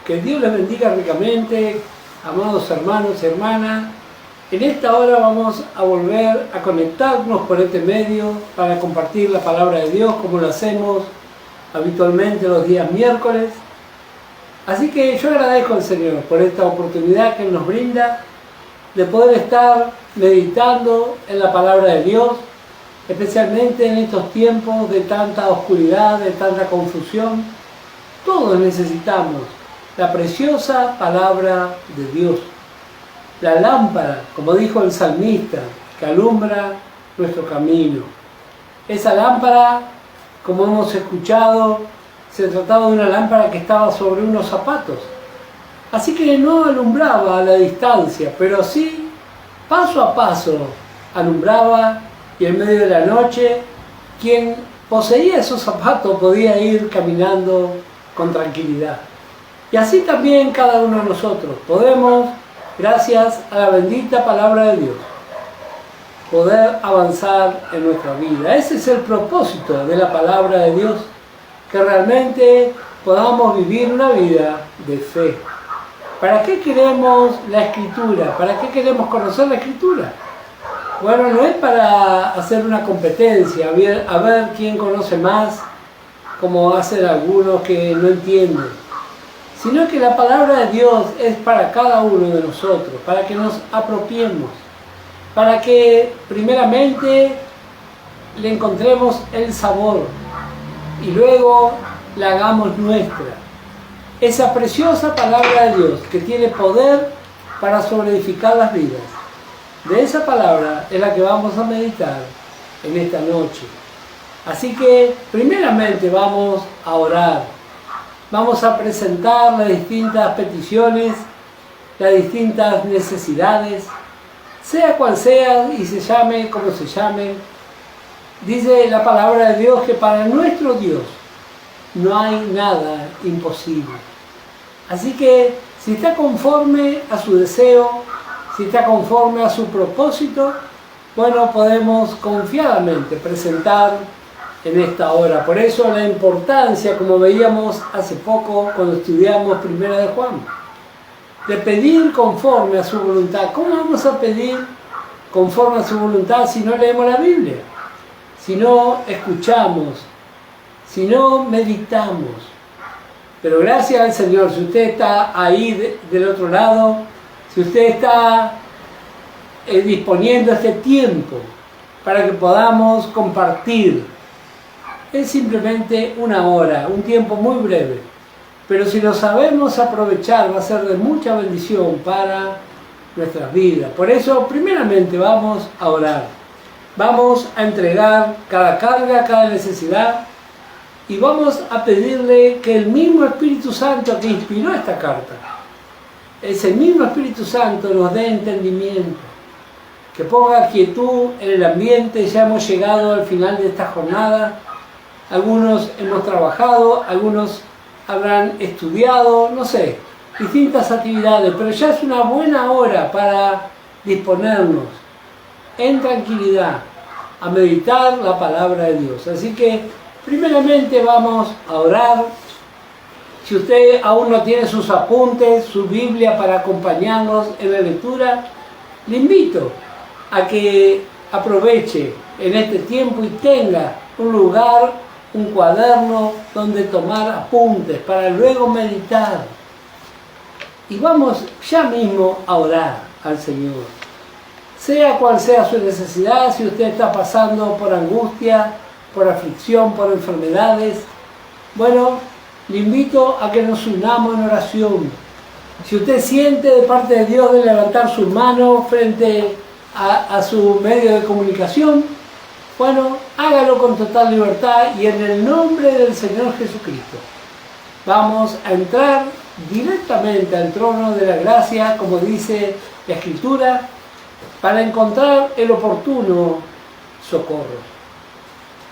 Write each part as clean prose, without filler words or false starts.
Que Dios les bendiga ricamente, amados hermanos y hermanas. En esta hora vamos a volver a conectarnos por este medio para compartir la palabra de Dios como lo hacemos habitualmente los días miércoles. Así que yo agradezco al Señor por esta oportunidad que Él nos brinda de poder estar meditando en la palabra de Dios, especialmente en estos tiempos de tanta oscuridad, de tanta confusión. Todos necesitamos la preciosa palabra de Dios, la lámpara, como dijo el salmista, que alumbra nuestro camino. Esa lámpara, como hemos escuchado, se trataba de una lámpara que estaba sobre unos zapatos. Así que no alumbraba a la distancia, pero sí, paso a paso, alumbraba, y en medio de la noche, quien poseía esos zapatos podía ir caminando con tranquilidad. Y así también cada uno de nosotros podemos, gracias a la bendita palabra de Dios, poder avanzar en nuestra vida. Ese es el propósito de la palabra de Dios, que realmente podamos vivir una vida de fe. ¿Para qué queremos la Escritura? ¿Para qué queremos conocer la Escritura? Bueno, no es para hacer una competencia, a ver quién conoce más, como hacen algunos que no entienden, sino que la palabra de Dios es para cada uno de nosotros, para que nos apropiemos, para que primeramente le encontremos el sabor y luego la hagamos nuestra. Esa preciosa palabra de Dios que tiene poder para sobreedificar las vidas. De esa palabra es la que vamos a meditar en esta noche. Así que primeramente vamos a orar. Vamos a presentar las distintas peticiones, las distintas necesidades, sea cual sea y se llame como se llame. Dice la palabra de Dios que para nuestro Dios no hay nada imposible. Así que si está conforme a su deseo, si está conforme a su propósito, bueno, podemos confiadamente presentar en esta hora. Por eso la importancia, como veíamos hace poco cuando estudiamos Primera de Juan, de pedir conforme a su voluntad. ¿Cómo vamos a pedir conforme a su voluntad si no leemos la Biblia? Si no escuchamos, si no meditamos. Pero gracias al Señor, si usted está ahí del otro lado, si usted está disponiendo este tiempo para que podamos compartir, es simplemente una hora, un tiempo muy breve, pero si lo sabemos aprovechar va a ser de mucha bendición para nuestras vidas. Por eso primeramente vamos a orar, vamos a entregar cada carga, cada necesidad, y vamos a pedirle que el mismo Espíritu Santo que inspiró esta carta, ese mismo Espíritu Santo nos dé entendimiento, que ponga quietud en el ambiente. Ya hemos llegado al final de esta jornada. Algunos hemos trabajado, algunos habrán estudiado, no sé, distintas actividades, pero ya es una buena hora para disponernos en tranquilidad a meditar la palabra de Dios. Así que primeramente vamos a orar. Si usted aún no tiene sus apuntes, su Biblia para acompañarnos en la lectura, le invito a que aproveche en este tiempo y tenga un lugar, un cuaderno donde tomar apuntes para luego meditar. Y vamos ya mismo a orar al Señor. Sea cual sea su necesidad, si usted está pasando por angustia, por aflicción, por enfermedades, bueno, le invito a que nos unamos en oración. Si usted siente de parte de Dios de levantar sus manos frente a su medio de comunicación, bueno, hágalo con total libertad y en el nombre del Señor Jesucristo. Vamos a entrar directamente al trono de la gracia, como dice la Escritura, para encontrar el oportuno socorro.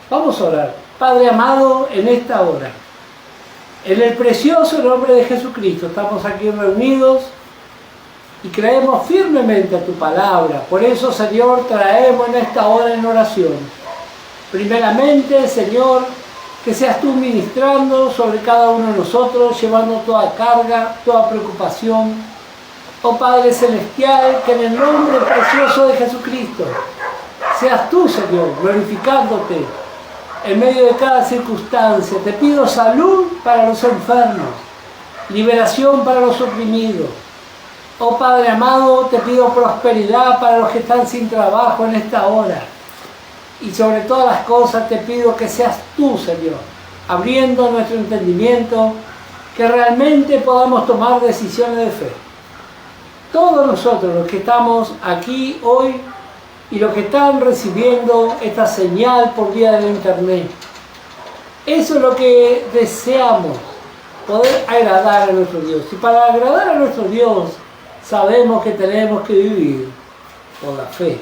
Vamos a orar. Padre amado, en esta hora, en el precioso nombre de Jesucristo, estamos aquí reunidos y creemos firmemente a tu palabra. Por eso, Señor, traemos en esta hora en oración. Primeramente, Señor, que seas tú ministrando sobre cada uno de nosotros, llevando toda carga, toda preocupación. Oh Padre Celestial, que en el nombre precioso de Jesucristo, seas tú, Señor, glorificándote en medio de cada circunstancia. Te pido salud para los enfermos, liberación para los oprimidos. Oh Padre amado, te pido prosperidad para los que están sin trabajo en esta hora. Y sobre todas las cosas te pido que seas tú, Señor, abriendo nuestro entendimiento, que realmente podamos tomar decisiones de fe. Todos nosotros, los que estamos aquí hoy y los que están recibiendo esta señal por vía del internet, eso es lo que deseamos, poder agradar a nuestro Dios. Y para agradar a nuestro Dios, sabemos que tenemos que vivir por la fe,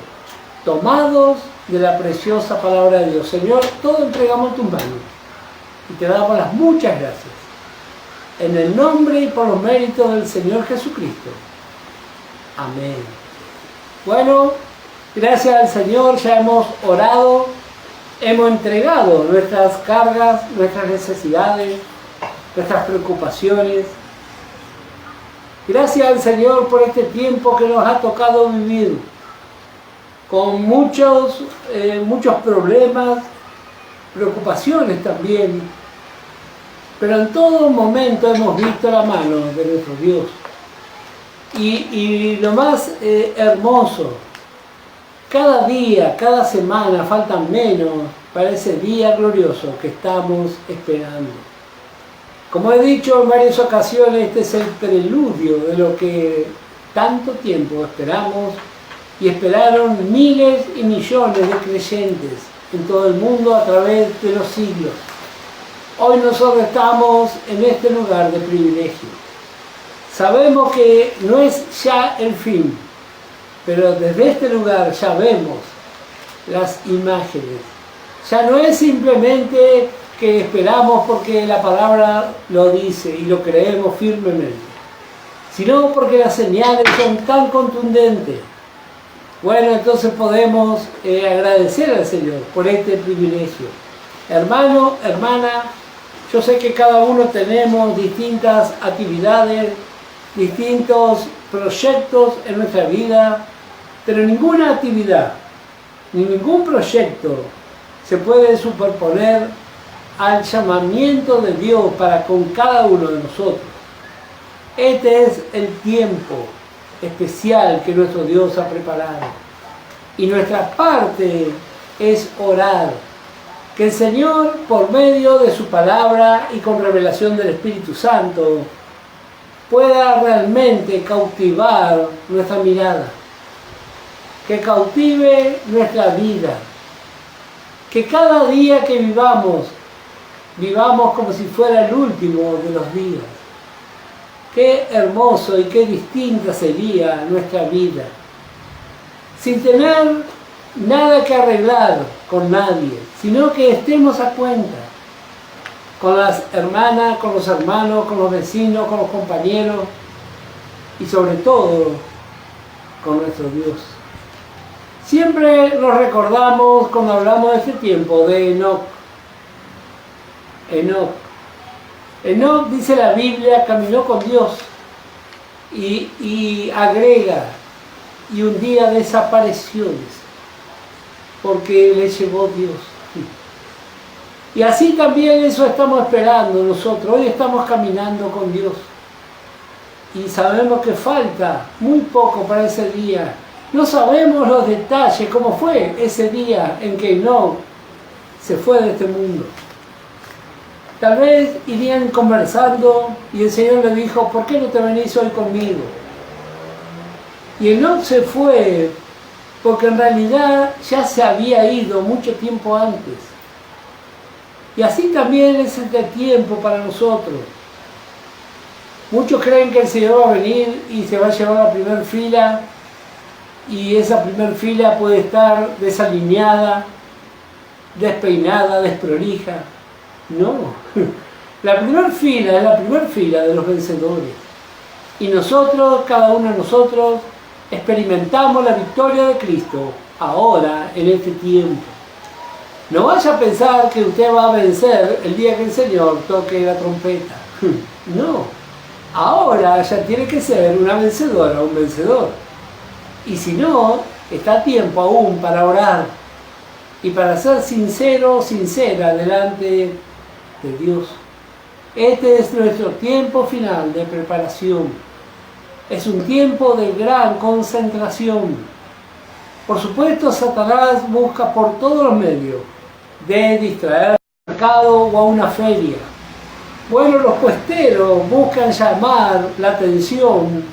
tomados de la preciosa palabra de Dios. Señor, todo entregamos en tus manos y te damos las muchas gracias. En el nombre y por los méritos del Señor Jesucristo. Amén. Bueno, gracias al Señor ya hemos orado, hemos entregado nuestras cargas, nuestras necesidades, nuestras preocupaciones. Gracias al Señor por este tiempo que nos ha tocado vivir, con muchos problemas, preocupaciones también, pero en todo momento hemos visto la mano de nuestro Dios. Y lo más hermoso, cada día, cada semana faltan menos para ese día glorioso que estamos esperando. Como he dicho en varias ocasiones, este es el preludio de lo que tanto tiempo esperamos y esperaron miles y millones de creyentes en todo el mundo a través de los siglos. Hoy nosotros estamos en este lugar de privilegio. Sabemos que no es ya el fin, pero desde este lugar ya vemos las imágenes. Ya no es simplemente que esperamos porque la palabra lo dice y lo creemos firmemente, sino porque las señales son tan contundentes. Bueno, entonces podemos agradecer al Señor por este privilegio. Hermano, hermana, yo sé que cada uno tenemos distintas actividades, distintos proyectos en nuestra vida, pero ninguna actividad ni ningún proyecto se puede superponer al llamamiento de Dios para con cada uno de nosotros. Este es el tiempo especial que nuestro Dios ha preparado. Y nuestra parte es orar. Que el Señor, por medio de su palabra y con revelación del Espíritu Santo, pueda realmente cautivar nuestra mirada. Que cautive nuestra vida. Que cada día que vivamos como si fuera el último de los días. Qué hermoso y qué distinta sería nuestra vida. Sin tener nada que arreglar con nadie, sino que estemos a cuenta con las hermanas, con los hermanos, con los vecinos, con los compañeros y sobre todo con nuestro Dios. Siempre nos recordamos cuando hablamos de este tiempo de Enoc. Enoc, dice la Biblia, caminó con Dios y agrega, y un día desapareció, porque le llevó Dios. Y así también eso estamos esperando nosotros. Hoy estamos caminando con Dios y sabemos que falta muy poco para ese día. No sabemos los detalles, cómo fue ese día en que Enoc se fue de este mundo. Tal vez irían conversando y el Señor le dijo, ¿por qué no te venís hoy conmigo? Y Enoc se fue porque en realidad ya se había ido mucho tiempo antes. Y así también es este tiempo para nosotros. Muchos creen que el Señor va a venir y se va a llevar a la primera fila, y esa primera fila puede estar desalineada, despeinada, desprolija. No, la primera fila es la primera fila de los vencedores. Y nosotros, cada uno de nosotros, experimentamos la victoria de Cristo ahora, en este tiempo. No vaya a pensar que usted va a vencer el día que el Señor toque la trompeta. No. Ahora ya tiene que ser una vencedora, un vencedor. Y si no, está a tiempo aún para orar y para ser sincero, sincera delante de Dios. Este es nuestro tiempo final de preparación. Es un tiempo de gran concentración. Por supuesto, Satanás busca por todos los medios de distraer al mercado o a una feria. Bueno, los puesteros buscan llamar la atención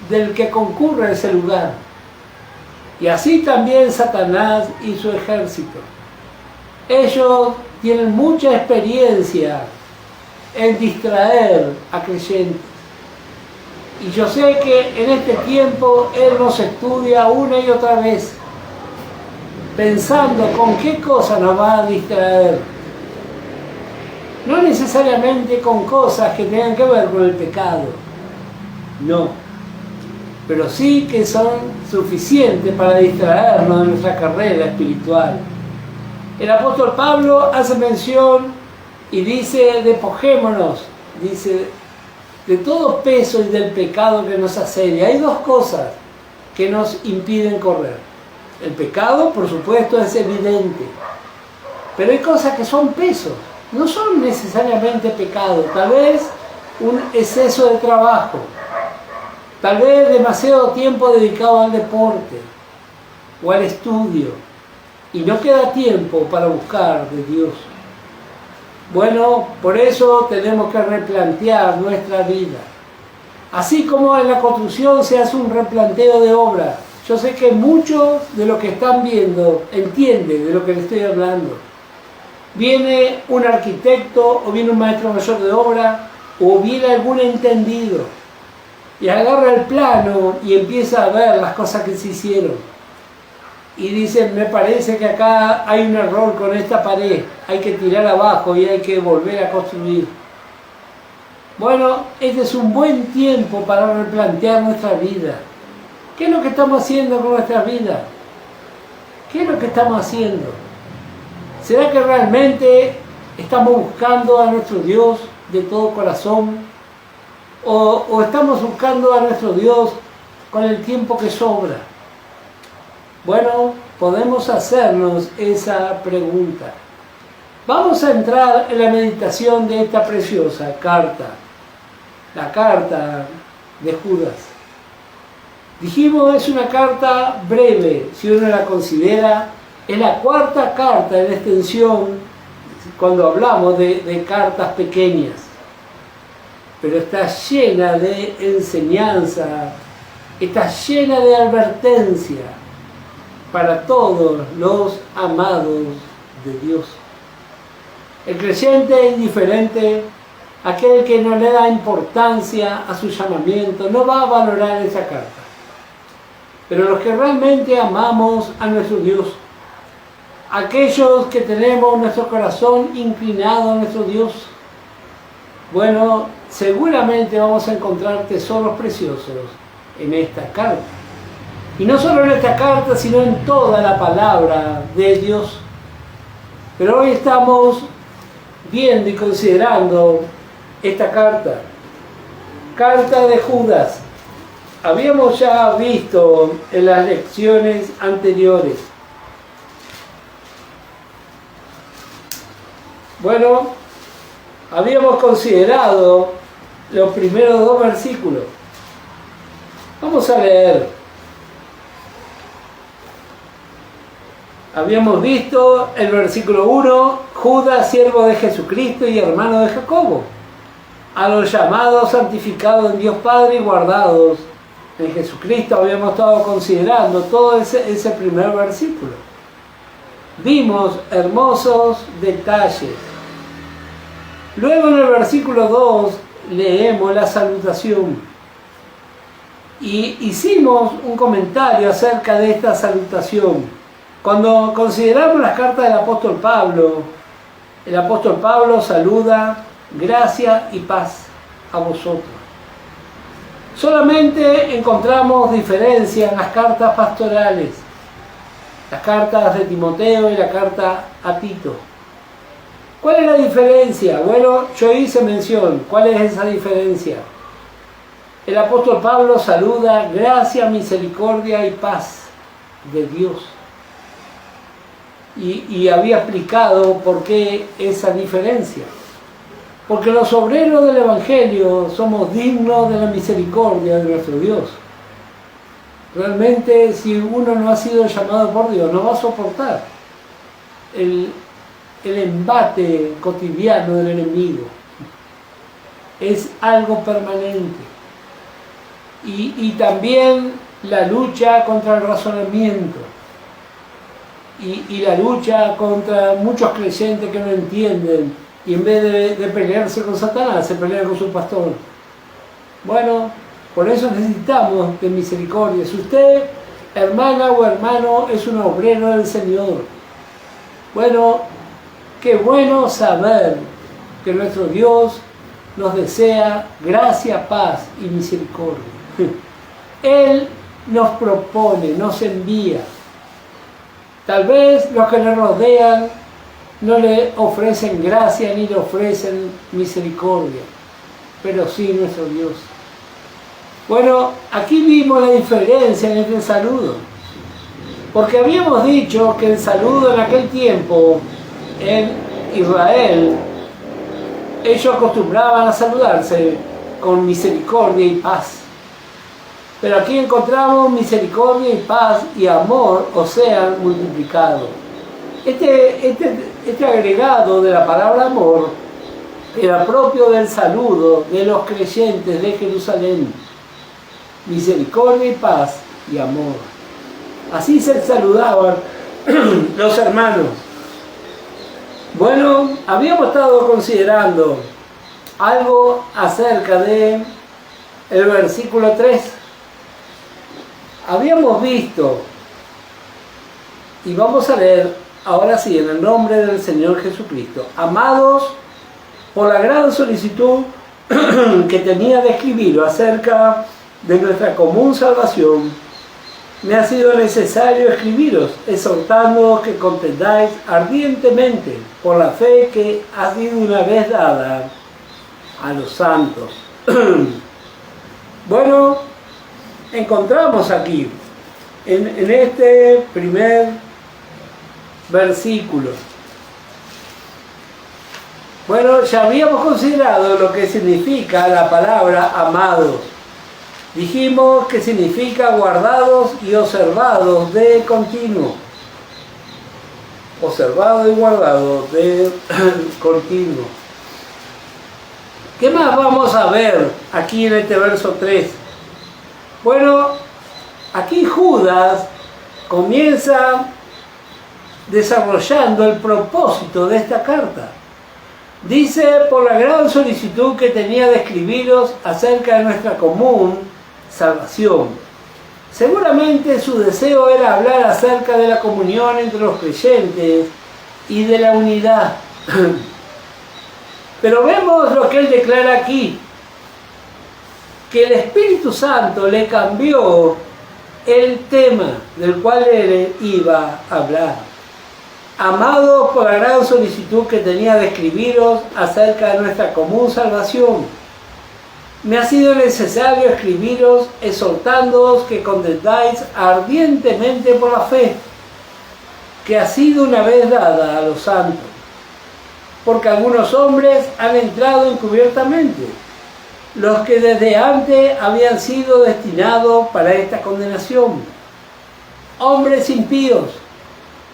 del que concurre a ese lugar. Y así también Satanás y su ejército. Ellos tienen mucha experiencia en distraer a creyentes. Y yo sé que en este tiempo Él nos estudia una y otra vez, pensando con qué cosa nos va a distraer. No necesariamente con cosas que tengan que ver con el pecado, no, pero sí que son suficientes para distraernos de nuestra carrera espiritual. El apóstol Pablo hace mención y dice: despojémonos, dice, de todo peso y del pecado que nos asedia. Hay dos cosas que nos impiden correr. El pecado, por supuesto, es evidente, pero hay cosas que son pesos, no son necesariamente pecado. Tal vez un exceso de trabajo, tal vez demasiado tiempo dedicado al deporte o al estudio, y no queda tiempo para buscar de Dios. Bueno, por eso tenemos que replantear nuestra vida. Así como en la construcción se hace un replanteo de obra. Yo sé que muchos de los que están viendo entienden de lo que les estoy hablando. Viene un arquitecto o viene un maestro mayor de obra o viene algún entendido y agarra el plano y empieza a ver las cosas que se hicieron. Y dice: me parece que acá hay un error con esta pared, hay que tirar abajo y hay que volver a construir. Bueno, este es un buen tiempo para replantear nuestra vida. ¿Qué es lo que estamos haciendo con nuestra vida? ¿Qué es lo que estamos haciendo? ¿Será que realmente estamos buscando a nuestro Dios de todo corazón? ¿O estamos buscando a nuestro Dios con el tiempo que sobra? Bueno, podemos hacernos esa pregunta. Vamos a entrar en la meditación de esta preciosa carta, la carta de Judas. Dijimos, es una carta breve, si uno la considera. Es la cuarta carta en extensión cuando hablamos de cartas pequeñas. Pero está llena de enseñanza, está llena de advertencia para todos los amados de Dios. El creyente indiferente, aquel que no le da importancia a su llamamiento, no va a valorar esa carta. Pero los que realmente amamos a nuestro Dios, aquellos que tenemos nuestro corazón inclinado a nuestro Dios, bueno, seguramente vamos a encontrar tesoros preciosos en esta carta. Y no solo en esta carta, sino en toda la palabra de Dios. Pero hoy estamos viendo y considerando esta carta. Carta de Judas. Habíamos ya visto en las lecciones anteriores. Bueno, habíamos considerado los primeros dos versículos. Vamos a leer. Habíamos visto el versículo 1, Judas, siervo de Jesucristo y hermano de Jacobo, a los llamados, santificados en Dios Padre y guardados en Jesucristo. Habíamos estado considerando todo ese primer versículo. Vimos hermosos detalles. Luego en el versículo 2 leemos la salutación. Y hicimos un comentario acerca de esta salutación. Cuando consideramos las cartas del apóstol Pablo, el apóstol Pablo saluda: gracia y paz a vosotros. Solamente encontramos diferencia en las cartas pastorales. las cartas de Timoteo y la carta a Tito. ¿Cuál es la diferencia? Bueno, yo hice mención. ¿Cuál es esa diferencia? El apóstol Pablo saluda gracia, misericordia y paz de Dios. Y había explicado por qué esa diferencia. Porque los obreros del Evangelio somos dignos de la misericordia de nuestro Dios. Realmente, si uno no ha sido llamado por Dios, no va a soportar el embate cotidiano del enemigo. Es algo permanente. Y también la lucha contra el razonamiento. Y la lucha contra muchos creyentes que no entienden. Y en vez de pelearse con Satanás, se pelean con su pastor. Bueno, por eso necesitamos de misericordia. Si usted, hermana o hermano, es un obrero del Señor, bueno, qué bueno saber que nuestro Dios nos desea gracia, paz y misericordia. Él nos propone, nos envía. Tal vez los que le rodean no le ofrecen gracia ni le ofrecen misericordia, pero sí nuestro Dios. Bueno, aquí vimos la diferencia en este saludo, porque habíamos dicho que el saludo en aquel tiempo en Israel, ellos acostumbraban a saludarse con misericordia y paz. Pero aquí encontramos misericordia y paz y amor, o sea, multiplicado. Este agregado de la palabra amor era propio del saludo de los creyentes de Jerusalén. Misericordia y paz y amor. Así se saludaban los hermanos. Bueno, habíamos estado considerando algo acerca de el versículo 3. Habíamos visto, y vamos a leer ahora sí, en el nombre del Señor Jesucristo. Amados, por la gran solicitud que tenía de escribir acerca de nuestra común salvación, me ha sido necesario escribiros, exhortándoos que contendáis ardientemente por la fe que ha sido una vez dada a los santos. Bueno, encontramos aquí, en este primer versículo. Bueno, ya habíamos considerado lo que significa la palabra amados. Dijimos que significa guardados y observados de continuo. Observado y guardado de continuo. ¿Qué más vamos a ver aquí en este verso 3? Bueno, aquí Judas comienza desarrollando el propósito de esta carta. Dice, por la gran solicitud que tenía de escribiros acerca de nuestra común salvación. Seguramente su deseo era hablar acerca de la comunión entre los creyentes y de la unidad. Pero vemos lo que él declara aquí, que el Espíritu Santo le cambió el tema del cual él iba a hablar. Amados, por la gran solicitud que tenía de escribiros acerca de nuestra común salvación, me ha sido necesario escribiros exhortándoos que contendáis ardientemente por la fe que ha sido una vez dada a los santos, porque algunos hombres han entrado encubiertamente, los que desde antes habían sido destinados para esta condenación, hombres impíos,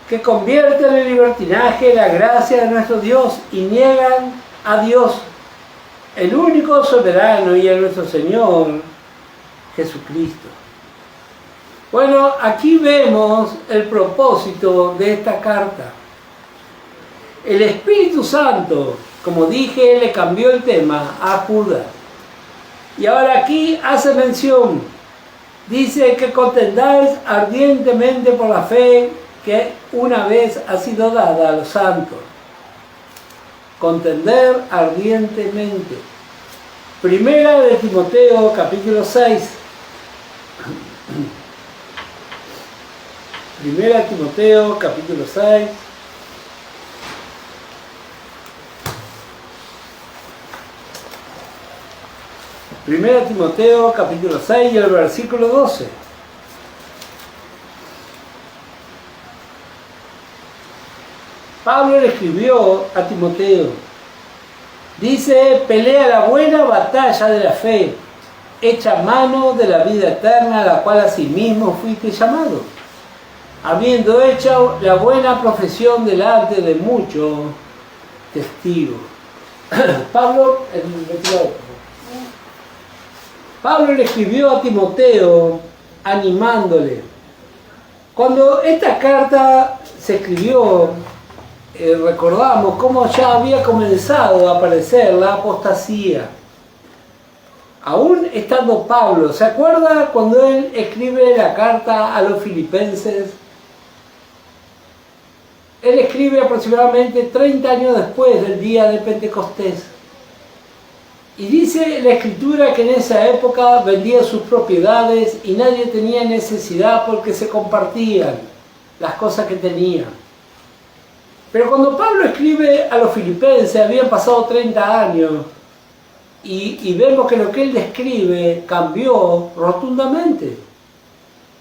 que convierten en libertinaje la gracia de nuestro Dios y niegan a Dios, el único soberano, y a nuestro Señor Jesucristo. Bueno, aquí vemos el propósito de esta carta. El Espíritu Santo, como dije, le cambió el tema a Judas. Y ahora aquí hace mención, dice que contendáis ardientemente por la fe que una vez ha sido dada a los santos. Contender ardientemente. Primera de Timoteo, capítulo 6. Primera Timoteo, capítulo 6. Primera Timoteo, capítulo 6 y el versículo 12. Pablo le escribió a Timoteo. Dice, pelea la buena batalla de la fe, echa mano de la vida eterna, a la cual asimismo fuiste llamado, habiendo hecho la buena profesión delante de muchos testigos. Pablo le escribió a Timoteo animándole. Cuando esta carta se escribió, recordamos cómo ya había comenzado a aparecer la apostasía. Aún estando Pablo, ¿se acuerda cuando él escribe la carta a los filipenses? Él escribe aproximadamente 30 años después del día de Pentecostés. Y dice la Escritura que en esa época vendía sus propiedades y nadie tenía necesidad porque se compartían las cosas que tenían. Pero cuando Pablo escribe a los filipenses, habían pasado 30 años y vemos que lo que él describe cambió rotundamente.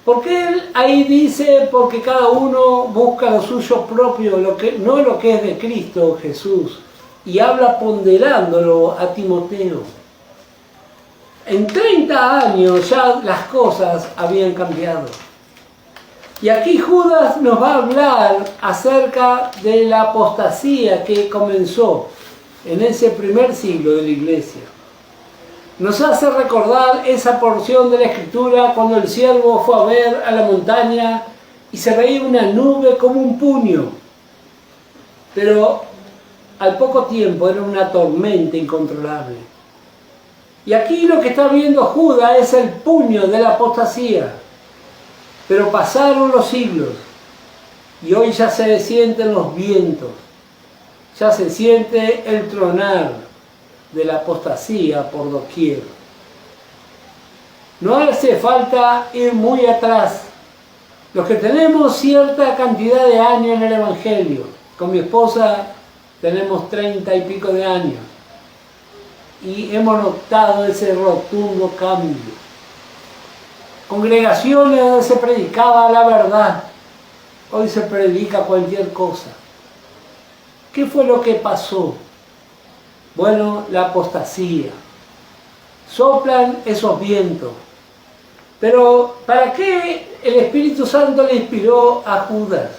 Porque él ahí dice, porque cada uno busca lo suyo propio, no lo que es de Cristo Jesús. Y habla ponderándolo a Timoteo. En 30 años ya las cosas habían cambiado. Y aquí Judas nos va a hablar acerca de la apostasía que comenzó en ese primer siglo de la iglesia. Nos hace recordar esa porción de la Escritura cuando el siervo fue a ver a la montaña y se veía una nube como un puño. Pero al poco tiempo era una tormenta incontrolable. Y aquí lo que está viendo Judas es el puño de la apostasía. Pero pasaron los siglos y hoy ya se sienten los vientos, ya se siente el tronar de la apostasía por doquier. No hace falta ir muy atrás. Los que tenemos cierta cantidad de años en el Evangelio, con mi esposa tenemos 30 y pico de años y hemos notado ese rotundo cambio. Congregaciones donde se predicaba la verdad, hoy se predica cualquier cosa. ¿Qué fue lo que pasó? Bueno, la apostasía. Soplan esos vientos. Pero ¿para qué el Espíritu Santo le inspiró a Judas?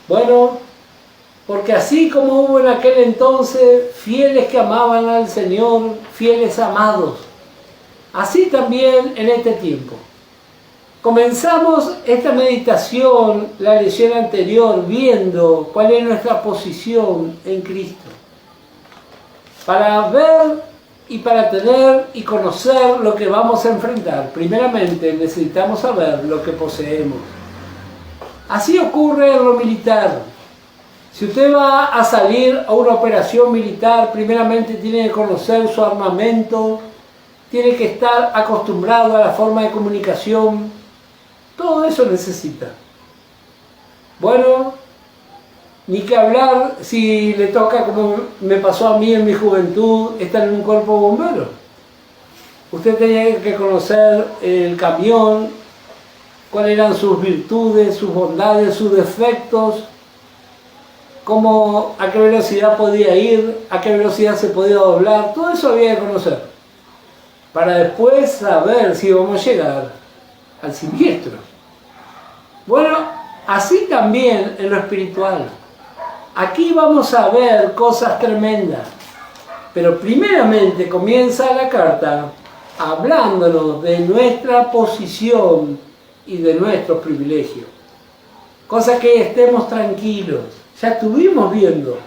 Bueno, porque así como hubo en aquel entonces fieles que amaban al Señor, fieles amados, así también en este tiempo. Comenzamos esta meditación, la lección anterior, viendo cuál es nuestra posición en Cristo. Para ver y para tener y conocer lo que vamos a enfrentar, primeramente necesitamos saber lo que poseemos. Así ocurre en lo militar. Si usted va a salir a una operación militar, primeramente tiene que conocer su armamento, tiene que estar acostumbrado a la forma de comunicación. Todo eso necesita. Bueno, ni que hablar si le toca, como me pasó a mí en mi juventud, estar en un cuerpo bombero. Usted tenía que conocer el camión, cuáles eran sus virtudes, sus bondades, sus defectos, a qué velocidad podía ir, a qué velocidad se podía doblar. Todo eso había que conocer, para después saber si vamos a llegar al siniestro. Bueno, así también en lo espiritual. Aquí vamos a ver cosas tremendas, pero primeramente comienza la carta hablándonos de nuestra posición y de nuestros privilegios. Cosa que estemos tranquilos. Ya estuvimos viendo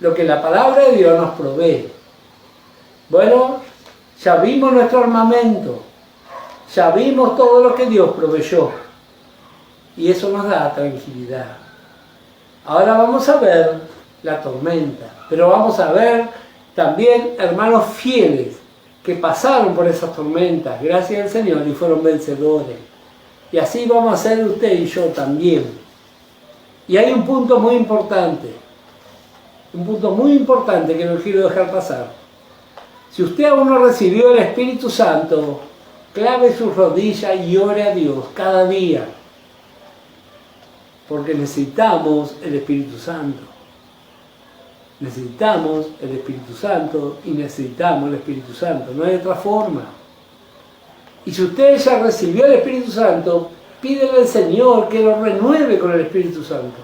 lo que la palabra de Dios nos provee. Bueno, ya vimos nuestro armamento, ya vimos todo lo que Dios proveyó y eso nos da tranquilidad. Ahora vamos a ver la tormenta, pero vamos a ver también hermanos fieles que pasaron por esas tormentas, gracias al Señor, y fueron vencedores. Y así vamos a hacer usted y yo también. Y hay un punto muy importante que no quiero dejar pasar. Si usted aún no recibió el Espíritu Santo, clave sus rodillas y ore a Dios cada día. Porque necesitamos el Espíritu Santo. Necesitamos el Espíritu Santo y necesitamos el Espíritu Santo. No hay otra forma. Y si usted ya recibió el Espíritu Santo, pídele al Señor que lo renueve con el Espíritu Santo.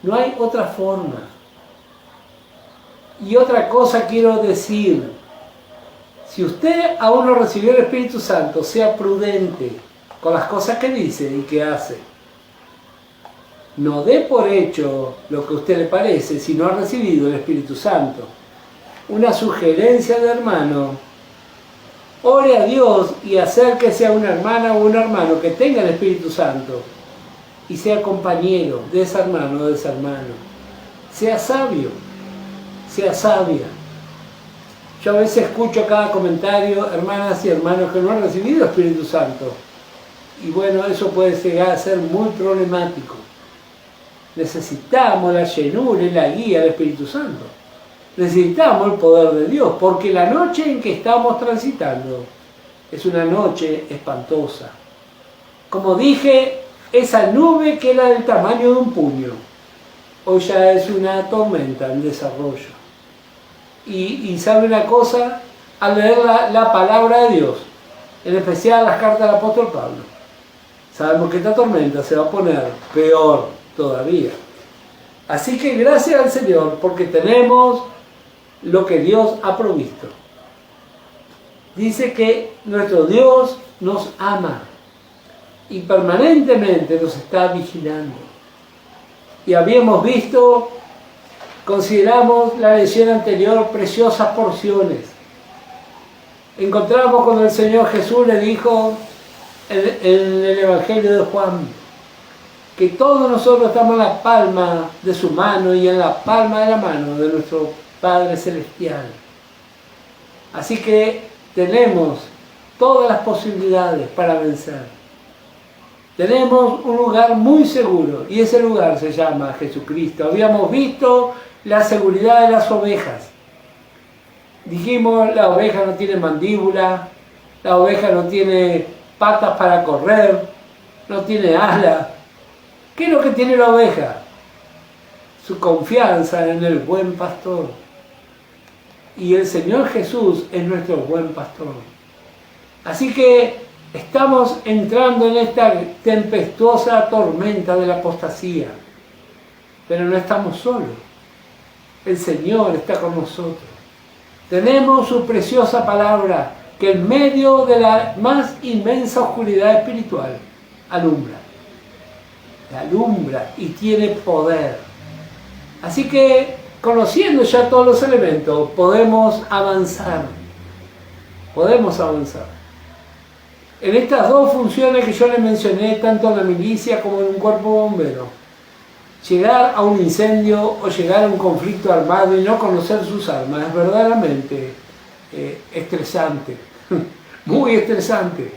No hay otra forma. Y otra cosa quiero decir. Si usted aún no recibió el Espíritu Santo, sea prudente con las cosas que dice y que hace. No dé por hecho lo que a usted le parece si no ha recibido el Espíritu Santo. Una sugerencia de hermano: ore a Dios y acérquese a una hermana o un hermano que tenga el Espíritu Santo y sea compañero de ese hermano o de ese hermano. Sea sabio, sea sabia. Yo a veces escucho cada comentario, hermanas y hermanos que no han recibido el Espíritu Santo. Y bueno, eso puede llegar a ser muy problemático. Necesitamos la llenura y la guía del Espíritu Santo. Necesitamos el poder de Dios, porque la noche en que estamos transitando es una noche espantosa. Como dije, esa nube que era del tamaño de un puño, hoy ya es una tormenta en desarrollo. Y sabe una cosa, al leer la palabra de Dios, en especial las cartas del apóstol Pablo, sabemos que esta tormenta se va a poner peor todavía. Así que gracias al Señor, porque tenemos lo que Dios ha provisto. Dice que nuestro Dios nos ama y permanentemente nos está vigilando. Y habíamos visto, consideramos la lección anterior, preciosas porciones. Encontramos cuando el Señor Jesús le dijo en el Evangelio de Juan que todos nosotros estamos en la palma de su mano y en la palma de la mano de nuestro Padre Celestial. Así que tenemos todas las posibilidades para vencer. Tenemos un lugar muy seguro y ese lugar se llama Jesucristo. Habíamos visto la seguridad de las ovejas. Dijimos, la oveja no tiene mandíbula, la oveja no tiene patas para correr, no tiene alas. ¿Qué es lo que tiene la oveja? Su confianza en el buen pastor. Y el Señor Jesús es nuestro buen pastor. Así que estamos entrando en esta tempestuosa tormenta de la apostasía. Pero no estamos solos. El Señor está con nosotros. Tenemos su preciosa palabra que en medio de la más inmensa oscuridad espiritual alumbra. Alumbra y tiene poder. Así que, conociendo ya todos los elementos, podemos avanzar. Podemos avanzar. En estas dos funciones que yo les mencioné, tanto en la milicia como en un cuerpo bombero, llegar a un incendio o llegar a un conflicto armado y no conocer sus armas es verdaderamente estresante, muy estresante.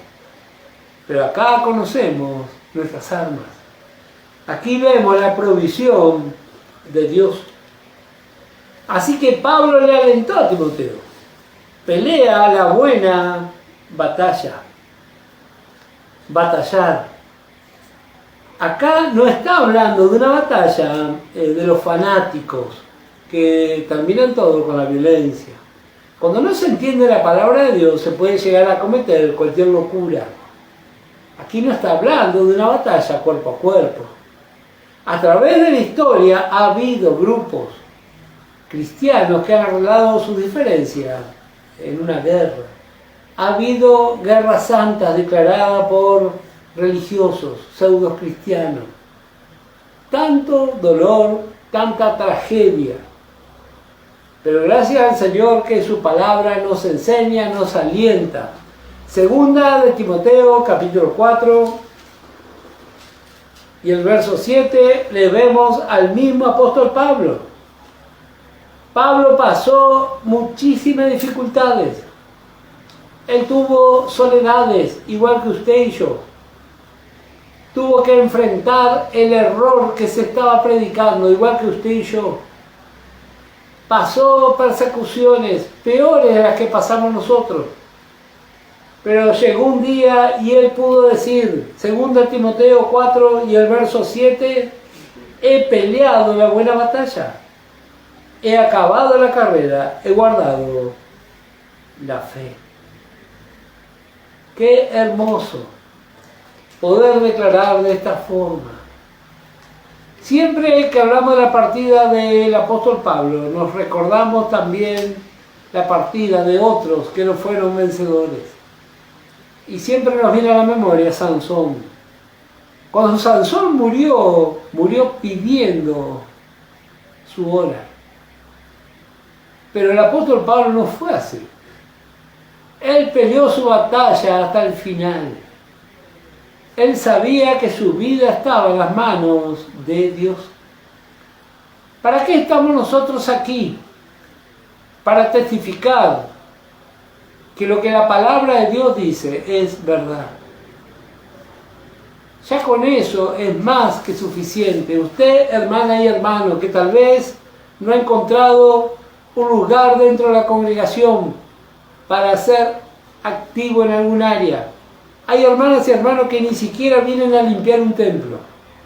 Pero acá conocemos nuestras armas. Aquí vemos la provisión de Dios. Así que Pablo le alentó a Timoteo: pelea la buena batalla. Batallar. Acá no está hablando de una batalla de los fanáticos que terminan todo con la violencia. Cuando no se entiende la palabra de Dios, se puede llegar a cometer cualquier locura. Aquí no está hablando de una batalla cuerpo a cuerpo. A través de la historia ha habido grupos cristianos que han arreglado sus diferencias en una guerra. Ha habido guerras santas declaradas por religiosos, pseudos cristianos. Tanto dolor, tanta tragedia. Pero gracias al Señor que su palabra nos enseña, nos alienta. Segunda de Timoteo, capítulo 4, y el verso 7, le vemos al mismo apóstol Pablo. Pablo pasó muchísimas dificultades. Él tuvo soledades, igual que usted y yo. tuvo que enfrentar el error que se estaba predicando, igual que usted y yo. Pasó persecuciones peores de las que pasamos nosotros. Pero llegó un día y él pudo decir, 2 Timoteo 4 y el verso 7, he peleado la buena batalla, he acabado la carrera, he guardado la fe. Qué hermoso poder declarar de esta forma. Siempre que hablamos de la partida del apóstol Pablo, nos recordamos también la partida de otros que no fueron vencedores. Y siempre nos viene a la memoria Sansón. Cuando Sansón murió pidiendo su hora. Pero el apóstol Pablo no fue así. Él peleó su batalla hasta el final. Él sabía que su vida estaba en las manos de Dios. ¿Para qué estamos nosotros aquí? Para testificar que lo que la palabra de Dios dice es verdad. Ya con eso es más que suficiente. Usted, hermana y hermano, que tal vez no ha encontrado un lugar dentro de la congregación para ser activo en algún área. Hay hermanas y hermanos que ni siquiera vienen a limpiar un templo.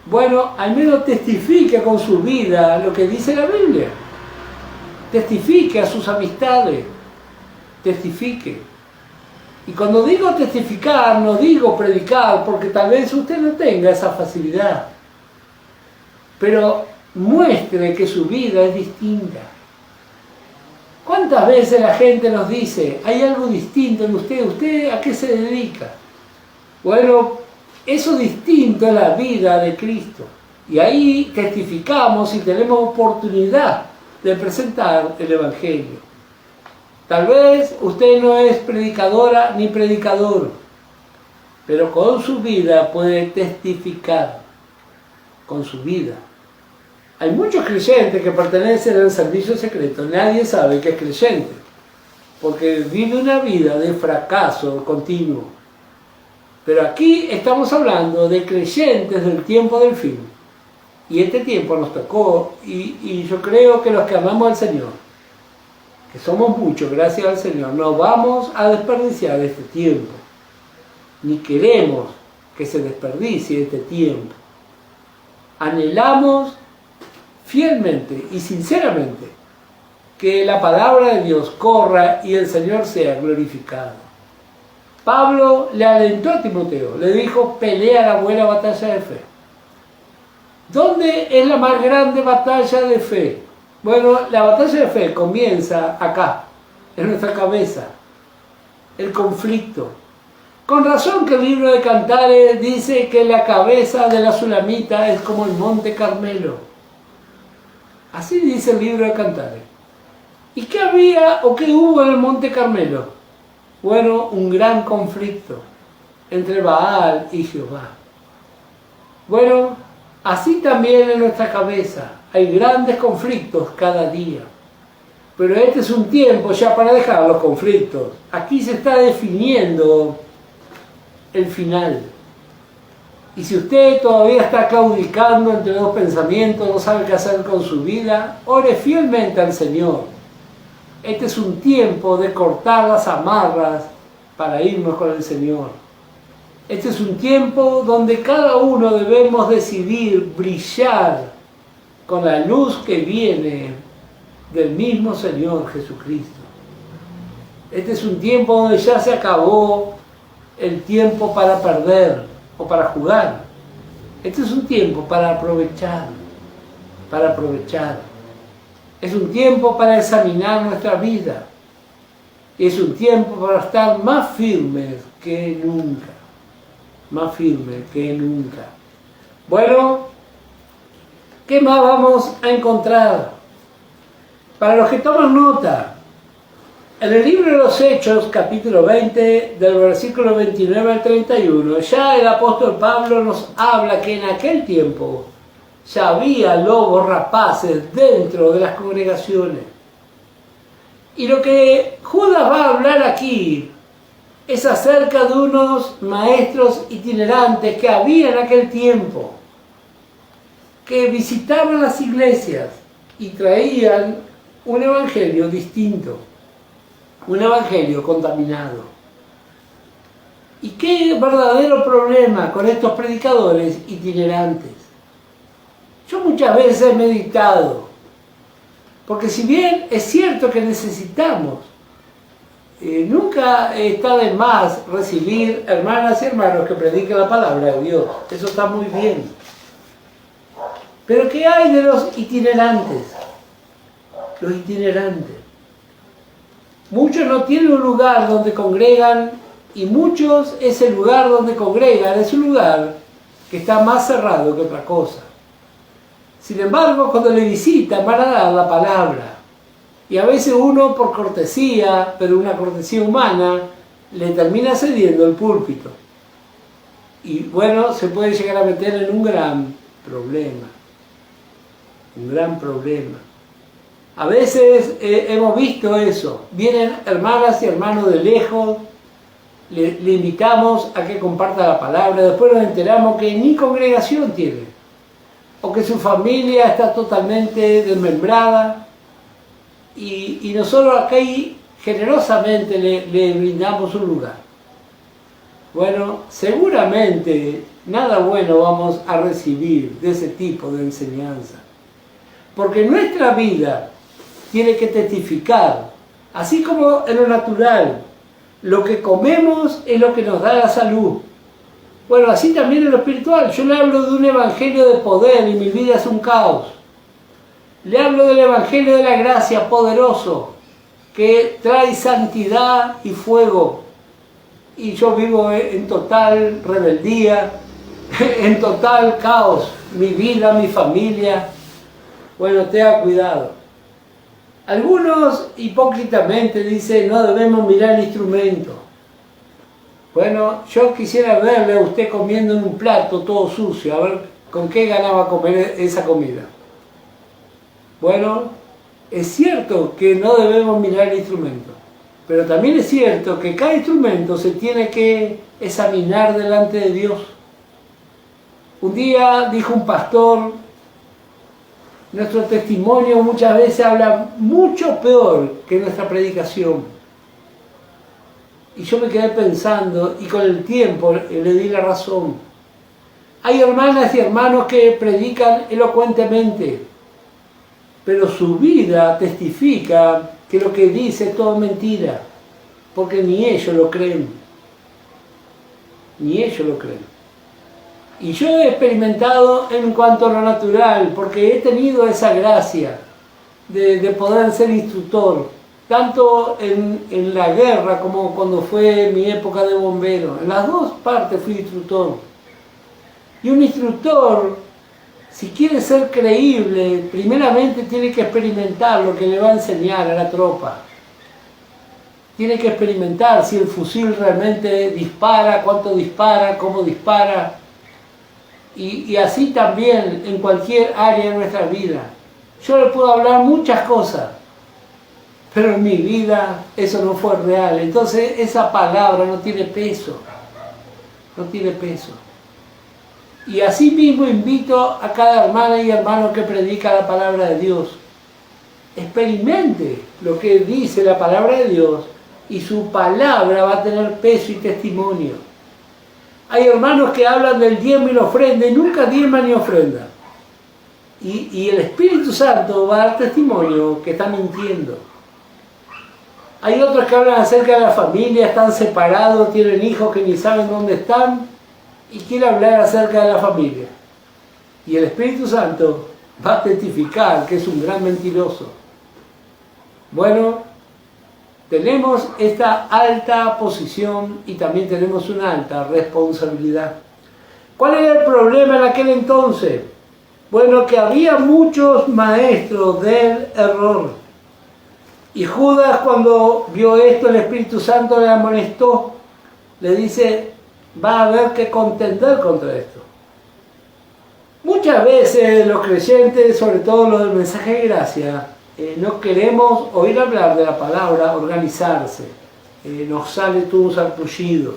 Bueno, al menos testifique con su vida lo que dice la Biblia. Testifique a sus amistades. Testifique. Y cuando digo testificar, no digo predicar, porque tal vez usted no tenga esa facilidad. Pero muestre que su vida es distinta. ¿Cuántas veces la gente nos dice, hay algo distinto en usted? ¿Usted a qué se dedica? Bueno, eso distinto es la vida de Cristo. Y ahí testificamos y tenemos oportunidad de presentar el Evangelio. Tal vez usted no es predicadora ni predicador, pero con su vida puede testificar. Con su vida. Hay muchos creyentes que pertenecen al servicio secreto. Nadie sabe que es creyente, porque vive una vida de fracaso continuo. Pero aquí estamos hablando de creyentes del tiempo del fin. Y este tiempo nos tocó, y yo creo que los que amamos al Señor, que somos muchos, gracias al Señor, no vamos a desperdiciar este tiempo. Ni queremos que se desperdicie este tiempo. Anhelamos fielmente y sinceramente que la palabra de Dios corra y el Señor sea glorificado. Pablo le alentó a Timoteo, le dijo, pelea la buena batalla de fe. ¿Dónde es la más grande batalla de fe? Bueno, la batalla de fe comienza acá, en nuestra cabeza, el conflicto. Con razón que el libro de Cantares dice que la cabeza de la Sulamita es como el monte Carmelo. Así dice el libro de Cantares. ¿Y qué había o qué hubo en el monte Carmelo? Bueno, un gran conflicto entre Baal y Jehová. Bueno, así también en nuestra cabeza hay grandes conflictos cada día. Pero este es un tiempo ya para dejar los conflictos. Aquí se está definiendo el final. Y si usted todavía está claudicando entre dos pensamientos, no sabe qué hacer con su vida, ore fielmente al Señor. Este es un tiempo de cortar las amarras para irnos con el Señor. Este es un tiempo donde cada uno debemos decidir brillar con la luz que viene del mismo Señor Jesucristo. Este es un tiempo donde ya se acabó el tiempo para perder o para jugar. Este es un tiempo para aprovechar, para aprovechar. Es un tiempo para examinar nuestra vida. Es un tiempo para estar más firmes que nunca. Más firmes que nunca. Bueno, ¿qué más vamos a encontrar? Para los que toman nota, en el libro de los Hechos, capítulo 20, del versículo 29 al 31, ya el apóstol Pablo nos habla que en aquel tiempo ya había lobos rapaces dentro de las congregaciones. Y lo que Judas va a hablar aquí es acerca de unos maestros itinerantes que había en aquel tiempo, que visitaban las iglesias y traían un evangelio distinto, un evangelio contaminado. ¿Y qué verdadero problema con estos predicadores itinerantes? Yo muchas veces he meditado, porque si bien es cierto que necesitamos, nunca está de más recibir hermanas y hermanos que prediquen la palabra de Dios. Eso está muy bien. Pero ¿qué hay de los itinerantes? Los itinerantes. Muchos no tienen un lugar donde congregan y muchos ese lugar donde congregan es un lugar que está más cerrado que otra cosa. Sin embargo, cuando le visitan van a dar la palabra. Y a veces uno por cortesía, pero una cortesía humana, le termina cediendo el púlpito. Y bueno, se puede llegar a meter en un gran problema. Un gran problema. A veces hemos visto eso. Vienen hermanas y hermanos de lejos, le invitamos a que comparta la palabra, después nos enteramos que ni congregación tiene, o que su familia está totalmente desmembrada, y nosotros aquí generosamente le brindamos un lugar. Bueno, seguramente nada bueno vamos a recibir de ese tipo de enseñanza, porque nuestra vida tiene que testificar, así como en lo natural, lo que comemos es lo que nos da la salud. Bueno, así también en lo espiritual. Yo le hablo de un evangelio de poder y mi vida es un caos. Le hablo del evangelio de la gracia poderoso, que trae santidad y fuego. Y yo vivo en total rebeldía, en total caos. Mi vida, mi familia. Bueno, tenga cuidado. Algunos hipócritamente dicen, no debemos mirar el instrumento. Bueno, yo quisiera verle a usted comiendo en un plato todo sucio, a ver con qué ganaba comer esa comida. Bueno, es cierto que no debemos mirar el instrumento, pero también es cierto que cada instrumento se tiene que examinar delante de Dios. Un día dijo un pastor, nuestro testimonio muchas veces habla mucho peor que nuestra predicación. Y yo me quedé pensando, y con el tiempo le di la razón. Hay hermanas y hermanos que predican elocuentemente, pero su vida testifica que lo que dice es todo mentira, porque ni ellos lo creen. Ni ellos lo creen. Y yo he experimentado en cuanto a lo natural, porque he tenido esa gracia de poder ser instructor, tanto en la guerra como cuando fue mi época de bombero. En las dos partes fui instructor. Y un instructor, si quiere ser creíble, primeramente tiene que experimentar lo que le va a enseñar a la tropa. Tiene que experimentar si el fusil realmente dispara, cuánto dispara, cómo dispara. Y así también en cualquier área de nuestra vida. Yo le puedo hablar muchas cosas, pero en mi vida eso no fue real. Entonces esa palabra no tiene peso. No tiene peso. Y así mismo invito a cada hermana y hermano que predica la palabra de Dios. Experimente lo que dice la palabra de Dios y su palabra va a tener peso y testimonio. Hay hermanos que hablan del diezmo y la ofrenda y nunca diezman ni ofrenda. Y el Espíritu Santo va a dar testimonio que está mintiendo. Hay otros que hablan acerca de la familia, están separados, tienen hijos que ni saben dónde están y quieren hablar acerca de la familia. Y el Espíritu Santo va a testificar que es un gran mentiroso. Bueno, tenemos esta alta posición y también tenemos una alta responsabilidad. ¿Cuál era el problema en aquel entonces? Bueno, que había muchos maestros del error. Y Judas, cuando vio esto, el Espíritu Santo le amonestó. Le dice, va a haber que contender contra esto. Muchas veces los creyentes, sobre todo los del mensaje de gracia, no queremos oír hablar de la palabra organizarse. nos sale todo un sarpullido.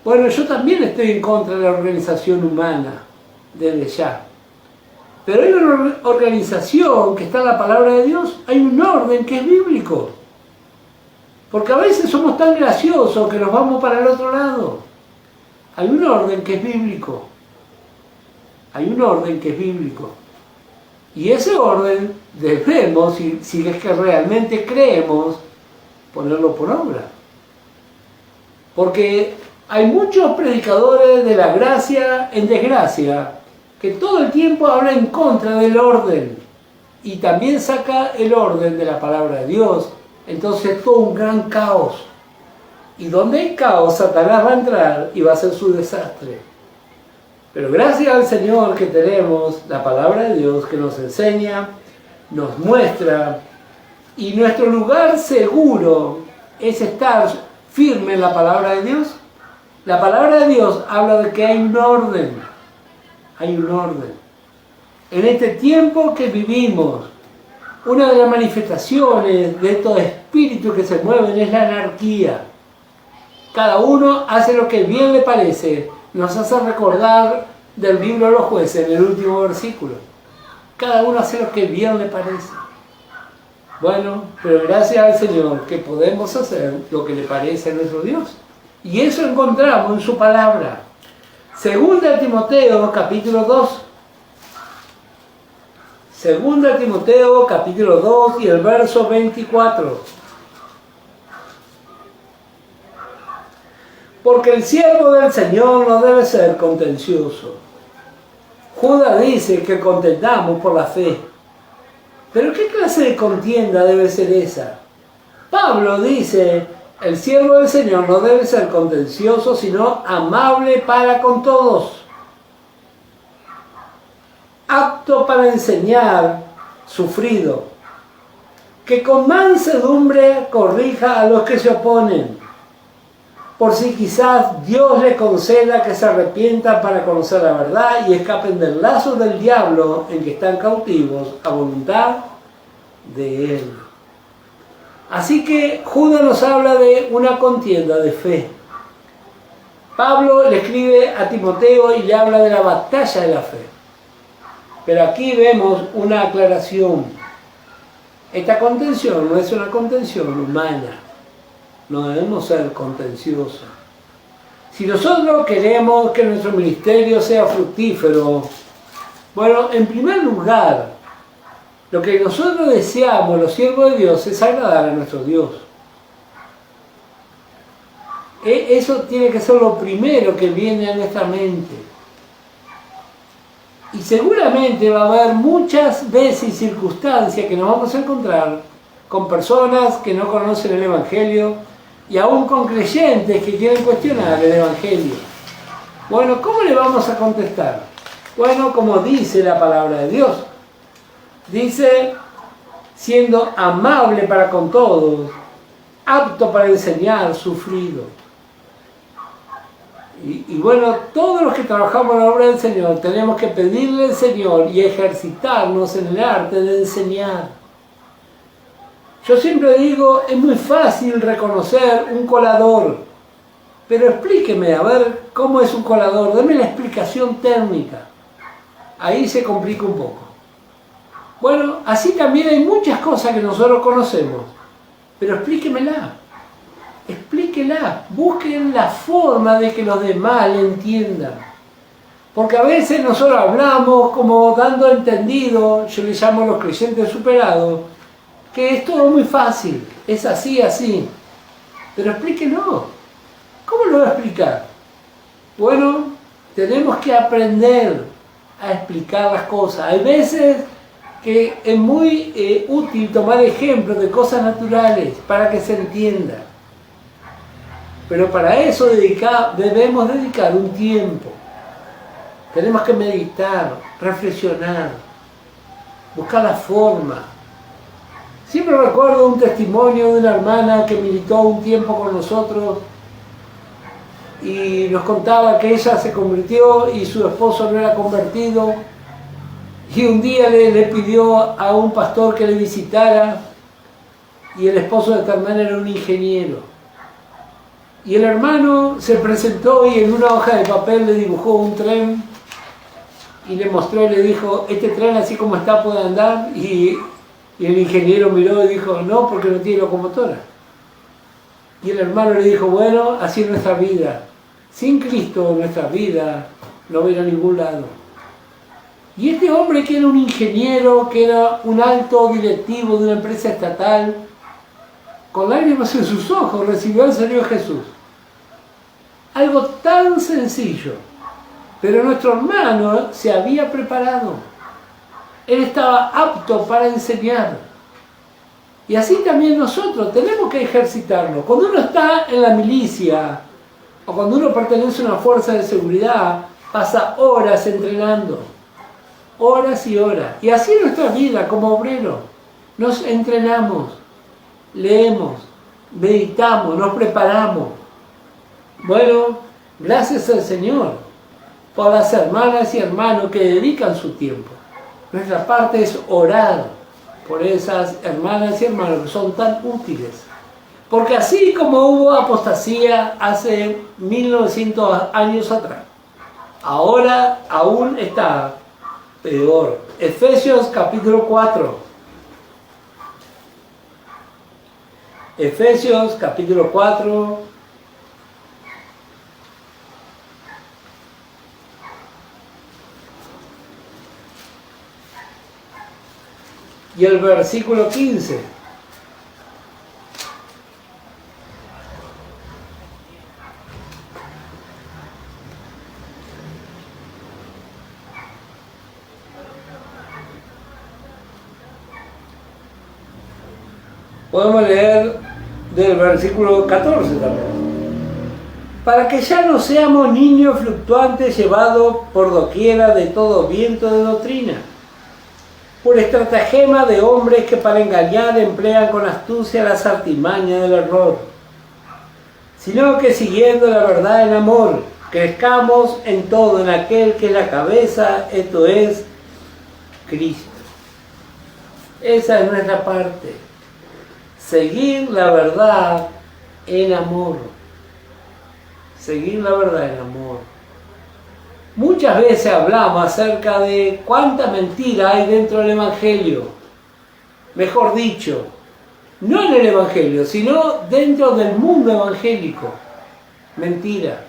Bueno, yo también estoy en contra de la organización humana, desde ya. Pero hay una organización que está en la palabra de Dios, hay un orden que es bíblico. Porque a veces somos tan graciosos que nos vamos para el otro lado. Hay un orden que es bíblico. Hay un orden que es bíblico. Y ese orden debemos, si es que realmente creemos, ponerlo por obra. Porque hay muchos predicadores de la gracia en desgracia que todo el tiempo hablan en contra del orden y también saca el orden de la palabra de Dios. Entonces todo un gran caos. Y donde hay caos, Satanás va a entrar y va a hacer su desastre. Pero gracias al Señor que tenemos la palabra de Dios que nos enseña, nos muestra, y nuestro lugar seguro es estar firme en la palabra de Dios. La palabra de Dios habla de que hay un orden. Hay un orden. En este tiempo que vivimos, una de las manifestaciones de estos espíritus que se mueven es la anarquía. Cada uno hace lo que bien le parece. Nos hace recordar del libro de los jueces, en el último versículo. Cada uno hace lo que bien le parece. Bueno, pero gracias al Señor que podemos hacer lo que le parece a nuestro Dios. Y eso encontramos en su palabra. Segunda Timoteo, capítulo 2. Segunda Timoteo, capítulo 2 y el verso 24. Porque el siervo del Señor no debe ser contencioso. Judas dice que contendamos por la fe. ¿Pero qué clase de contienda debe ser esa? Pablo dice, el siervo del Señor no debe ser contencioso, sino amable para con todos, apto para enseñar, sufrido, que con mansedumbre corrija a los que se oponen, por si quizás Dios le conceda que se arrepientan para conocer la verdad y escapen del lazo del diablo en que están cautivos a voluntad de él. Así que Judas nos habla de una contienda de fe. Pablo le escribe a Timoteo y le habla de la batalla de la fe. Pero aquí vemos una aclaración. Esta contención no es una contención humana. No debemos ser contenciosos. Si nosotros queremos que nuestro ministerio sea fructífero, bueno, en primer lugar, lo que nosotros deseamos, los siervos de Dios, es agradar a nuestro Dios. Eso tiene que ser lo primero que viene a nuestra mente. Y seguramente va a haber muchas veces y circunstancias que nos vamos a encontrar con personas que no conocen el Evangelio y aún con creyentes que quieren cuestionar el Evangelio. Bueno, ¿cómo le vamos a contestar? Bueno, como dice la palabra de Dios. Dice, siendo amable para con todos, apto para enseñar, sufrido. Y bueno, todos los que trabajamos en la obra del Señor tenemos que pedirle al Señor y ejercitarnos en el arte de enseñar. Yo siempre digo, es muy fácil reconocer un colador, pero explíqueme, a ver, ¿cómo es un colador? Deme la explicación técnica. Ahí se complica un poco. Bueno, así también hay muchas cosas que nosotros conocemos, pero explíquemela. Explíquela, busquen la forma de que los demás le entiendan. Porque a veces nosotros hablamos como dando entendido, yo le llamo a los creyentes superados, que es todo muy fácil, es así, así. Pero explíquenlo. ¿Cómo lo va a explicar? Bueno, tenemos que aprender a explicar las cosas. Hay veces que es muy útil tomar ejemplos de cosas naturales para que se entienda. Pero para eso debemos dedicar un tiempo. Tenemos que meditar, reflexionar, buscar la forma. Siempre recuerdo un testimonio de una hermana que militó un tiempo con nosotros y nos contaba que ella se convirtió y su esposo no era convertido. Y un día le pidió a un pastor que le visitara y el esposo de esta hermana era un ingeniero. Y el hermano se presentó y en una hoja de papel le dibujó un tren y le mostró y le dijo, este tren así como está puede andar. Y el ingeniero miró y dijo, no, porque no tiene locomotora. Y el hermano le dijo, bueno, así es nuestra vida. Sin Cristo nuestra vida no va a ir a ningún lado. Y este hombre, que era un ingeniero, que era un alto directivo de una empresa estatal, con lágrimas en sus ojos recibió al Señor Jesús. Algo tan sencillo, pero nuestro hermano se había preparado. Él estaba apto para enseñar. Y así también nosotros tenemos que ejercitarnos. Cuando uno está en la milicia, o cuando uno pertenece a una fuerza de seguridad, pasa horas entrenando. Horas y horas. Y así en nuestra vida como obrero. Nos entrenamos, leemos, meditamos, nos preparamos. Bueno, gracias al Señor por las hermanas y hermanos que dedican su tiempo. Nuestra parte es orar por esas hermanas y hermanos que son tan útiles. Porque así como hubo apostasía hace 1900 años atrás, ahora aún está peor. Efesios capítulo 4. Efesios capítulo 4. Y el versículo 15. Podemos leer del versículo 14 también. Para que ya no seamos niños fluctuantes llevados por doquiera de todo viento de doctrina, por estratagema de hombres que para engañar emplean con astucia las artimañas del error, sino que siguiendo la verdad en amor, crezcamos en todo en aquel que es la cabeza, esto es Cristo. Esa es nuestra parte. Seguir la verdad en amor. Seguir la verdad en amor. Muchas veces hablamos acerca de cuánta mentira hay dentro del Evangelio. Mejor dicho, no en el Evangelio, sino dentro del mundo evangélico. Mentira.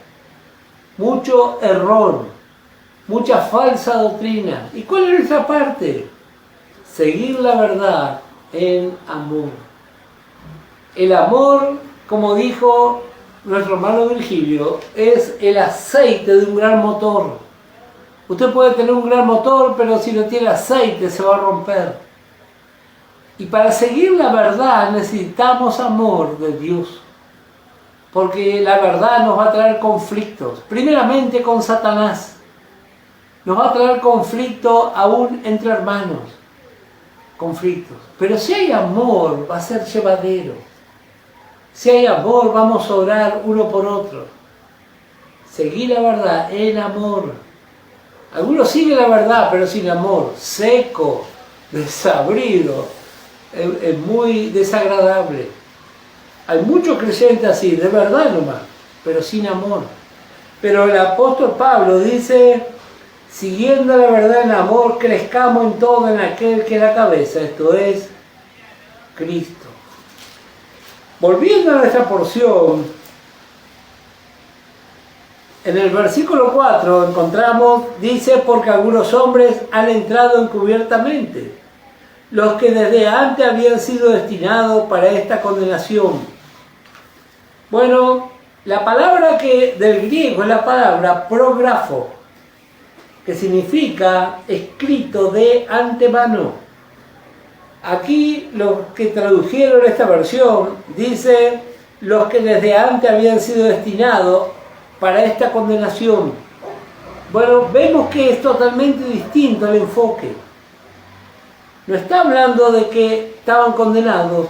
Mucho error. Mucha falsa doctrina. ¿Y cuál es nuestra parte? Seguir la verdad en amor. El amor, como dijo nuestro hermano Virgilio, es el aceite de un gran motor. Usted puede tener un gran motor, pero si no tiene aceite se va a romper. Y para seguir la verdad necesitamos amor de Dios. Porque la verdad nos va a traer conflictos. Primeramente con Satanás. Nos va a traer conflicto aún entre hermanos. Conflictos. Pero si hay amor, va a ser llevadero. Si hay amor, vamos a orar uno por otro. Seguir la verdad en amor. Algunos siguen la verdad, pero sin amor. Seco, desabrido. Es muy desagradable. Hay muchos creyentes así, de verdad nomás, pero sin amor. Pero el apóstol Pablo dice, siguiendo la verdad en amor, crezcamos en todo en aquel que es la cabeza, esto es Cristo. Volviendo a nuestra porción, en el versículo 4 encontramos, dice, porque algunos hombres han entrado encubiertamente, los que desde antes habían sido destinados para esta condenación. Bueno, la palabra del griego es la palabra prógrafo, que significa escrito de antemano. Aquí los que tradujeron esta versión dice los que desde antes habían sido destinados para esta condenación. Bueno, vemos que es totalmente distinto el enfoque. No está hablando de que estaban condenados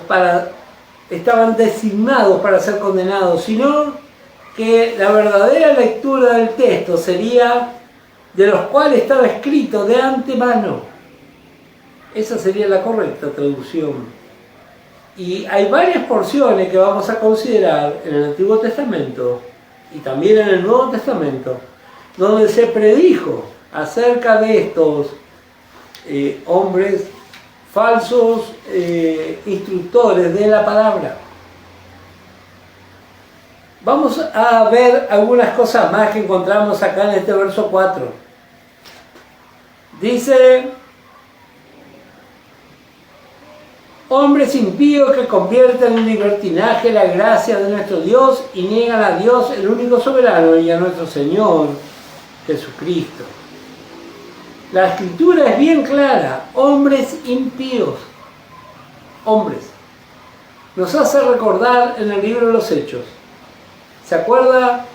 estaban designados para ser condenados, sino que la verdadera lectura del texto sería de los cuales estaba escrito de antemano. Esa sería la correcta traducción. Y hay varias porciones que vamos a considerar en el Antiguo Testamento y también en el Nuevo Testamento, donde se predijo acerca de estos hombres falsos instructores de la palabra. Vamos a ver algunas cosas más que encontramos acá en este verso 4. Dice: hombres impíos que convierten en libertinaje la gracia de nuestro Dios y niegan a Dios, el único soberano, y a nuestro Señor Jesucristo. La escritura es bien clara: hombres impíos. Hombres. Nos hace recordar en el libro de los Hechos. ¿Se acuerda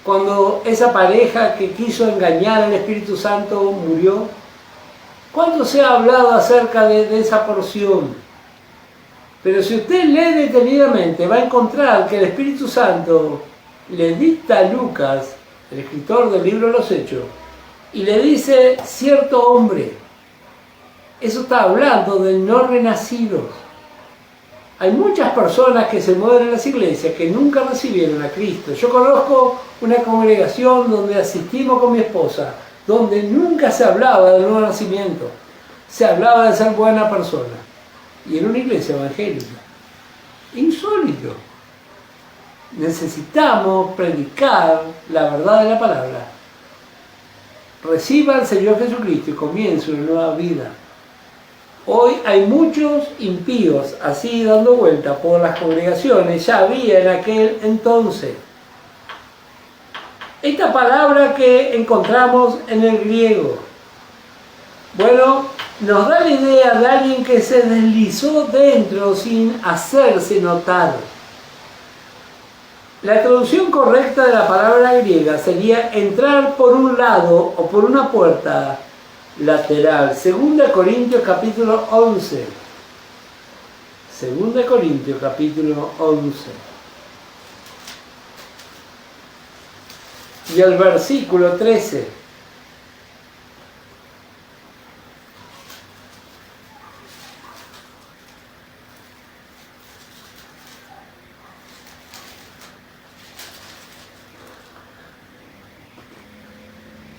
cuando esa pareja que quiso engañar al Espíritu Santo murió? ¿Cuánto se ha hablado acerca de esa porción? Pero si usted lee detenidamente, va a encontrar que el Espíritu Santo le dicta a Lucas, el escritor del libro de los Hechos, y le dice cierto hombre. Eso está hablando de no renacidos. Hay muchas personas que se mueven en las iglesias que nunca recibieron a Cristo. Yo conozco una congregación donde asistimos con mi esposa, donde nunca se hablaba del nuevo nacimiento. Se hablaba de ser buena persona. Y en una iglesia evangélica. Insólito. Necesitamos predicar la verdad de la palabra. Reciba al Señor Jesucristo y comience una nueva vida. Hoy hay muchos impíos así dando vuelta por las congregaciones. Ya había en aquel entonces. Esta palabra que encontramos en el griego, bueno, nos da la idea de alguien que se deslizó dentro sin hacerse notar. La traducción correcta de la palabra griega sería entrar por un lado o por una puerta lateral. 2 Corintios capítulo 11. 2 Corintios capítulo 11. Y el versículo 13.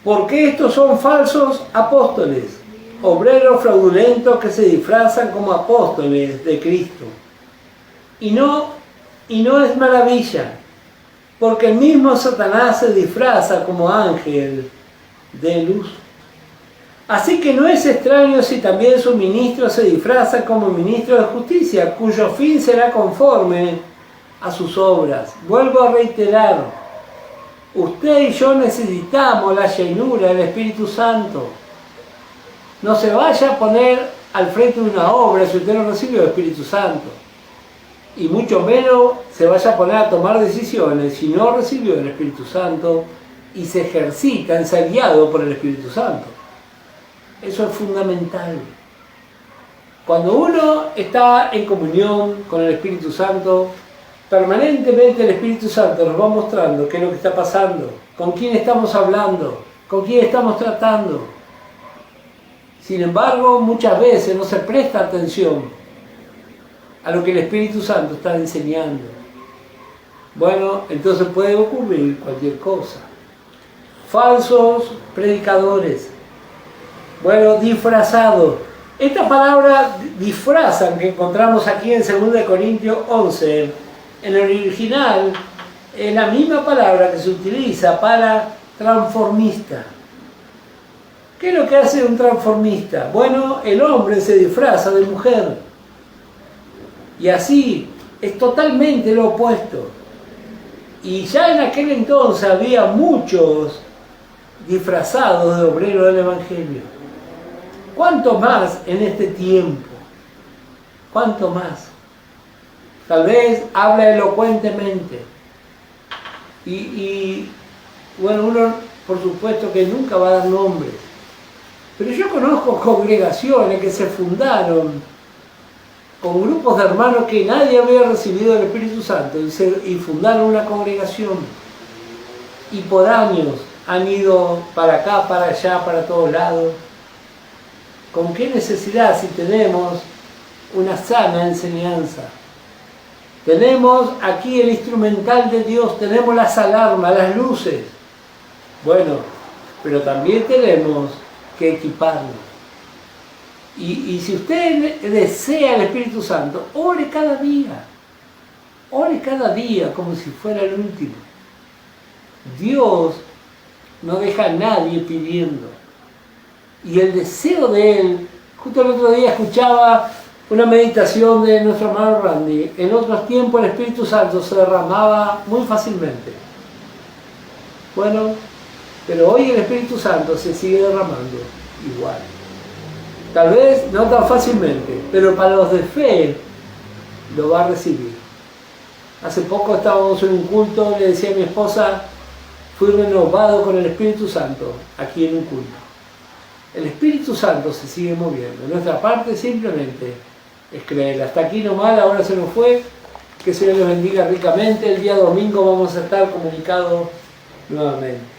Porque estos son falsos apóstoles, obreros fraudulentos que se disfrazan como apóstoles de Cristo. Y no es maravilla, porque el mismo Satanás se disfraza como ángel de luz. Así que no es extraño si también sus ministros se disfrazan como ministros de justicia, cuyo fin será conforme a sus obras. Vuelvo a reiterar, usted y yo necesitamos la llenura del Espíritu Santo. No se vaya a poner al frente de una obra si usted no recibió el Espíritu Santo. Y mucho menos se vaya a poner a tomar decisiones si no recibió el Espíritu Santo y se ejercita en ser guiado por el Espíritu Santo. Eso es fundamental. Cuando uno está en comunión con el Espíritu Santo, permanentemente el Espíritu Santo nos va mostrando qué es lo que está pasando, con quién estamos hablando, con quién estamos tratando. Sin embargo, muchas veces no se presta atención a lo que el Espíritu Santo está enseñando. Bueno, entonces puede ocurrir cualquier cosa. Falsos predicadores. Bueno, disfrazados. Esta palabra disfrazan que encontramos aquí en 2 Corintios 11, en el original, es la misma palabra que se utiliza para transformista. ¿Qué es lo que hace un transformista? Bueno, el hombre se disfraza de mujer. Y así es totalmente lo opuesto. Y ya en aquel entonces había muchos disfrazados de obreros del Evangelio. ¿Cuánto más en este tiempo? ¿Cuánto más? Tal vez habla elocuentemente. Y bueno, uno por supuesto que nunca va a dar nombres. Pero yo conozco congregaciones que se fundaron con grupos de hermanos que nadie había recibido el Espíritu Santo y fundaron una congregación. Y por años han ido para acá, para allá, para todos lados. ¿Con qué necesidad si tenemos una sana enseñanza? Tenemos aquí el instrumental de Dios, tenemos las alarmas, las luces. Bueno, pero también tenemos que equiparnos. Y si usted desea el Espíritu Santo, ore cada día. Ore cada día como si fuera el último. Dios no deja a nadie pidiendo. Y el deseo de Él, justo el otro día escuchaba una meditación de nuestro hermano Randy. En otros tiempos el Espíritu Santo se derramaba muy fácilmente. Bueno, pero hoy el Espíritu Santo se sigue derramando igual. Tal vez no tan fácilmente, pero para los de fe lo va a recibir. Hace poco estábamos en un culto, le decía a mi esposa, fui renovado con el Espíritu Santo aquí en un culto. El Espíritu Santo se sigue moviendo. Nuestra parte simplemente es creer. Hasta aquí nomás, la hora se nos fue. Que el Señor les bendiga ricamente. El día domingo vamos a estar comunicados nuevamente.